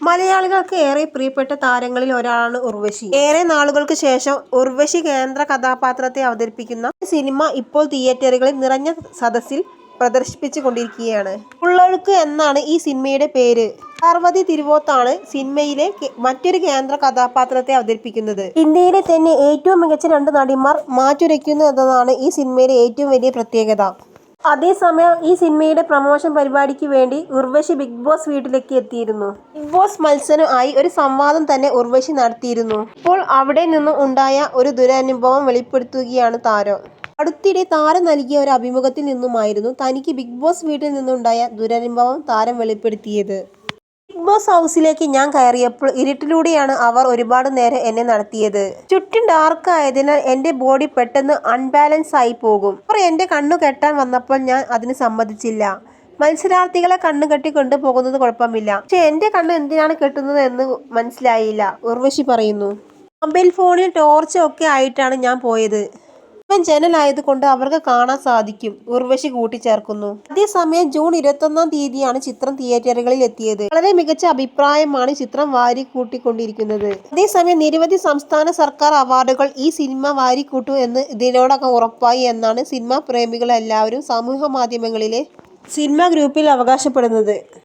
മലയാളികൾക്ക് ഏറെ പ്രിയപ്പെട്ട താരങ്ങളിൽ ഒരാളാണ് ഉർവശി. ഏറെ നാളുകൾക്ക് ശേഷം ഉർവശി കേന്ദ്ര കഥാപാത്രത്തെ അവതരിപ്പിക്കുന്ന സിനിമ ഇപ്പോൾ തിയേറ്ററുകളിൽ നിറഞ്ഞ സദസ്സിൽ പ്രദർശിപ്പിച്ചു കൊണ്ടിരിക്കുകയാണ്. ഉള്ളൊഴുക്ക് എന്നാണ് ഈ സിനിമയുടെ പേര്. പാർവതി തിരുവോത്താണ് സിനിമയിലെ മറ്റൊരു കേന്ദ്ര കഥാപാത്രത്തെ അവതരിപ്പിക്കുന്നത്. ഇന്ത്യയിലെ തന്നെ ഏറ്റവും മികച്ച 2 നടിമാർ മാറ്റുരയ്ക്കുന്നു എന്നതാണ് ഈ സിനിമയിലെ ഏറ്റവും വലിയ പ്രത്യേകത. അതേസമയം ഈ സിനിമയുടെ പ്രമോഷൻ പരിപാടിക്ക് വേണ്ടി ഉർവശി ബിഗ് ബോസ് വീട്ടിലേക്ക് എത്തിയിരുന്നു. ബിഗ് ബോസ് മത്സരം ആയി ഒരു സംവാദം തന്നെ ഉർവശി നടത്തിയിരുന്നു. ഇപ്പോൾ അവിടെ നിന്നും ഉണ്ടായ ഒരു ദുരനുഭവം വെളിപ്പെടുത്തുകയാണ് താരം. അടുത്തിടെ താരം നൽകിയ ഒരു അഭിമുഖത്തിൽ നിന്നുമായിരുന്നു തനിക്ക് ബിഗ് ബോസ് വീട്ടിൽ നിന്നുണ്ടായ ദുരനുഭവം താരം വെളിപ്പെടുത്തിയത്. ബിഗ് ബോസ് ഹൗസിലേക്ക് ഞാൻ കയറിയപ്പോൾ ഇരുട്ടിലൂടെയാണ് അവർ ഒരുപാട് നേരം എന്നെ നടത്തിയത്. ചുറ്റും ഡാർക്ക് ആയതിനാൽ എന്റെ ബോഡി പെട്ടെന്ന് അൺബാലൻസ് ആയി പോകും. അവർ എന്റെ കണ്ണു കെട്ടാൻ വന്നപ്പോൾ ഞാൻ അതിന് സമ്മതിച്ചില്ല. മത്സരാർത്ഥികളെ കണ്ണു കെട്ടി കൊണ്ടുപോകുന്നത് കുഴപ്പമില്ല, പക്ഷെ എന്റെ കണ്ണ് എന്തിനാണ് കെട്ടുന്നത് എന്ന് മനസ്സിലായില്ല, ഉർവശി പറയുന്നു. മൊബൈൽ ഫോണിൽ ടോർച്ച് ഒക്കെ ആയിട്ടാണ് ഞാൻ പോയത്. ഇവൻ ജനലായത് കൊണ്ട് അവർക്ക് കാണാൻ സാധിക്കും, ഉർവശി കൂട്ടിച്ചേർക്കുന്നു. അതേസമയം ജൂൺ 21-ാം തീയതിയാണ് ചിത്രം തിയേറ്ററുകളിൽ എത്തിയത്. വളരെ മികച്ച അഭിപ്രായമാണ് ചിത്രം വാരിക്കൂട്ടിക്കൊണ്ടിരിക്കുന്നത്. അതേസമയം നിരവധി സംസ്ഥാന സർക്കാർ അവാർഡുകൾ ഈ സിനിമ വാരിക്കൂട്ടും എന്ന് ഇതിനോടകം ഉറപ്പായി എന്നാണ് സിനിമാ പ്രേമികൾ എല്ലാവരും സമൂഹ മാധ്യമങ്ങളിലെ സിനിമ ഗ്രൂപ്പിൽ അവകാശപ്പെടുന്നത്.